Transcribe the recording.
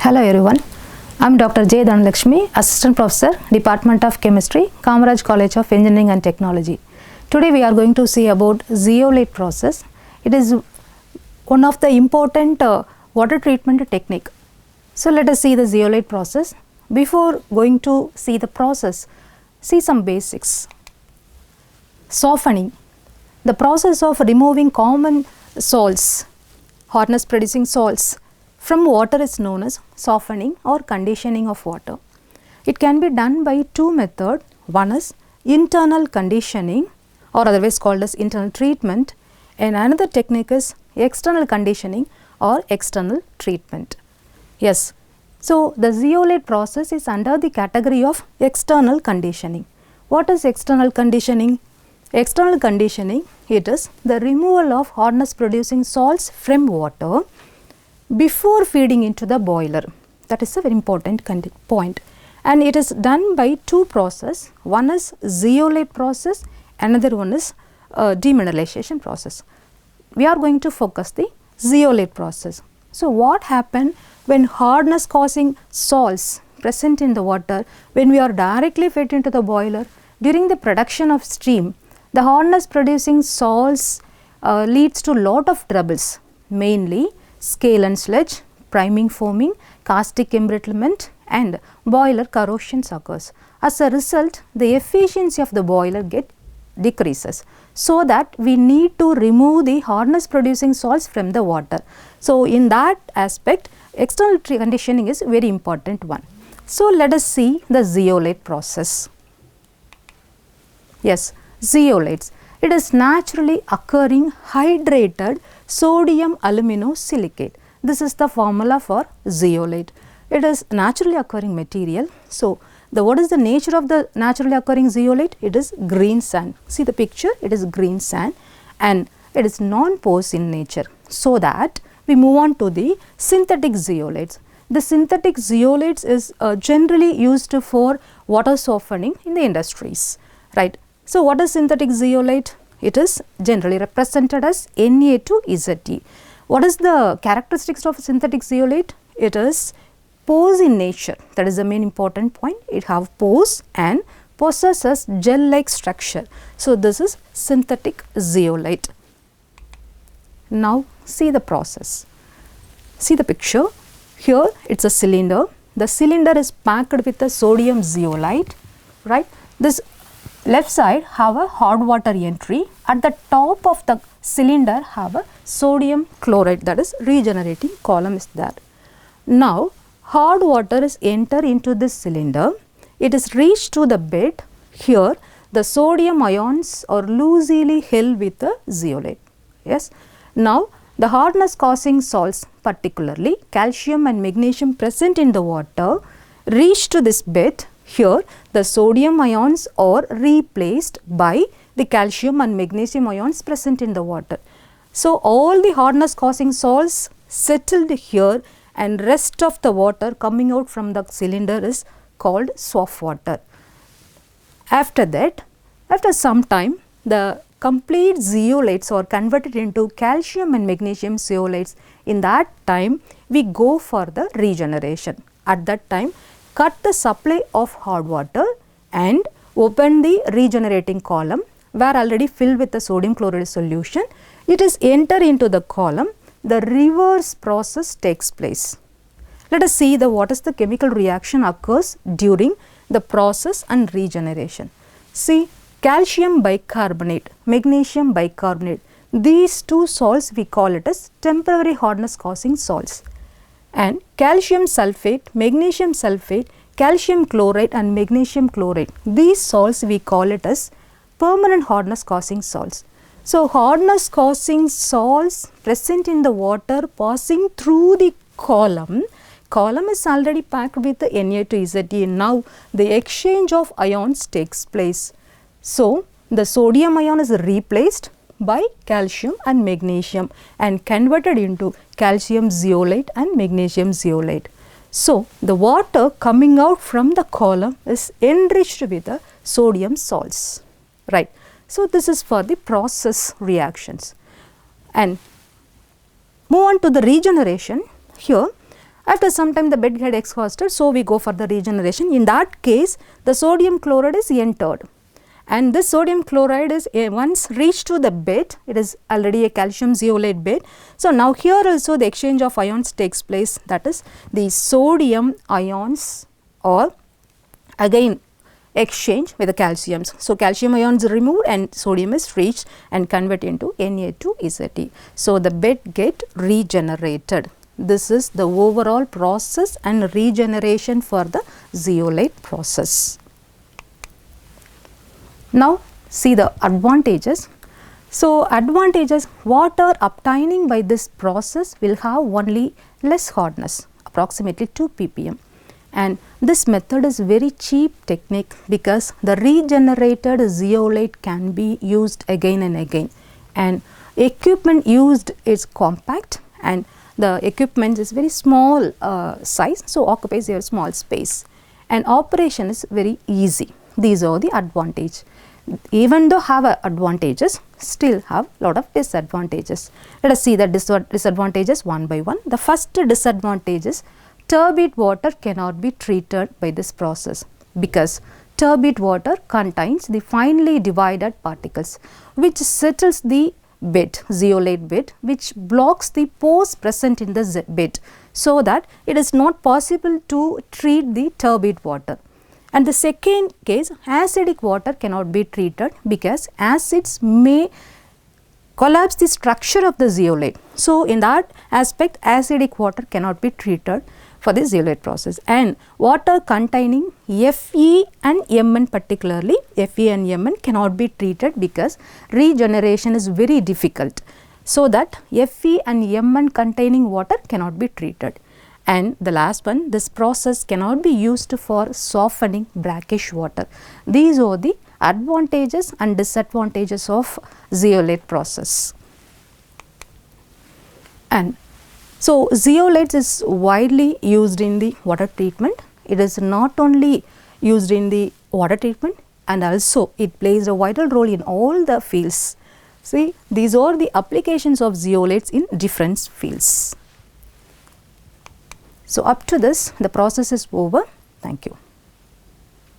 Hello everyone, I am Dr. J. Dhanalakshmi, Assistant Professor, Department of Chemistry, Kamaraj College of Engineering and Technology. Today we are going to see about zeolite process. It is one of the important water treatment technique. So let us see the zeolite process. Before going to see the process, see some basics. Softening, the process of removing common salts, hardness producing salts from water is known as softening or conditioning of water. It can be done by two methods. One is internal conditioning or otherwise called as internal treatment, and another technique is external conditioning or external treatment. Yes, so the zeolite process is under the category of external conditioning. What is external conditioning? External conditioning, it is the removal of hardness producing salts from water before feeding into the boiler. That is a very important point, and it is done by two processes. One is zeolite process, another one is demineralization process. We are going to focus the zeolite process. So what happened when hardness causing salts present in the water, when we are directly fed into the boiler during the production of steam, the hardness producing salts leads to lot of troubles, mainly scale and sludge, priming foaming, caustic embrittlement and boiler corrosion occurs. As a result, the efficiency of the boiler decreases, so that we need to remove the hardness producing salts from the water. So in that aspect, external conditioning is very important one. So let us see the zeolite process. Yes, zeolites. It is naturally occurring hydrated sodium aluminosilicate. This is the formula for zeolite. It is naturally occurring material. So, what is the nature of the naturally occurring zeolite? It is green sand. See the picture, it is green sand and it is non-porous in nature. So that we move on to the synthetic zeolites. The synthetic zeolites is generally used for water softening in the industries, right? So what is synthetic zeolite? It is generally represented as Na2Ze. What is the characteristics of synthetic zeolite? It is porous in nature. That is the main important point. It have pores and possesses gel-like structure. So this is synthetic zeolite. Now see the process. See the picture. Here it is a cylinder. The cylinder is packed with a sodium zeolite, right? This left side have a hard water entry. At the top of the cylinder have a sodium chloride, that is regenerating column is there. Now hard water is enter into this cylinder. It is reached to the bed. Here the sodium ions are loosely held with the zeolite. Yes. Now the hardness causing salts, particularly calcium and magnesium present in the water, reach to this bed. Here the sodium ions are replaced by the calcium and magnesium ions present in the water. So all the hardness causing salts settled here, and rest of the water coming out from the cylinder is called soft water. After that, after some time, the complete zeolites are converted into calcium and magnesium zeolites. In that time, we go for the regeneration. At that time, cut the supply of hard water and open the regenerating column, where already filled with the sodium chloride solution. It is enter into the column. The reverse process takes place. Let us see what is the chemical reaction occurs during the process and regeneration. See, calcium bicarbonate, magnesium bicarbonate, these two salts we call it as temporary hardness causing salts. And calcium sulfate, magnesium sulfate, calcium chloride and magnesium chloride, these salts we call it as permanent hardness causing salts. So hardness causing salts present in the water passing through the column is already packed with the Na2Ze. Now the exchange of ions takes place. So the sodium ion is replaced by calcium and magnesium and converted into calcium zeolite and magnesium zeolite. So the water coming out from the column is enriched with the sodium salts, right? So this is for the process reactions. And move on to the regeneration. Here After some time the bed get exhausted, so we go for the regeneration. In that case, the sodium chloride is entered, and this sodium chloride is once reached to the bed, it is already a calcium zeolite bed. So, now here also the exchange of ions takes place, that is the sodium ions or again exchange with the calciums. So, calcium ions are removed and sodium is reached and convert into Na2Ze. So, the bed get regenerated. This is the overall process and regeneration for the zeolite process. Now, see the advantages. So, advantages, water obtaining by this process will have only less hardness, approximately 2 ppm, and this method is very cheap technique because the regenerated zeolite can be used again and again, and equipment used is compact and the equipment is very small size, so occupies a small space, and operation is very easy. These are the advantages. Even though have advantages, still have lot of disadvantages. Let us see the disadvantages one by one. The first disadvantage is turbid water cannot be treated by this process because turbid water contains the finely divided particles which settles the bed, zeolite bed, which blocks the pores present in the bed, so that it is not possible to treat the turbid water. And the second case, acidic water cannot be treated because acids may collapse the structure of the zeolite. So, in that aspect acidic water cannot be treated for the zeolite process, and water containing Fe and Mn, particularly Fe and Mn, cannot be treated because regeneration is very difficult. So, that Fe and Mn containing water cannot be treated. And the last one, this process cannot be used for softening brackish water. These are the advantages and disadvantages of zeolite process. And so, zeolite is widely used in the water treatment. It is not only used in the water treatment, and also it plays a vital role in all the fields. See, these are the applications of zeolites in different fields. So, up to this the process is over. Thank you.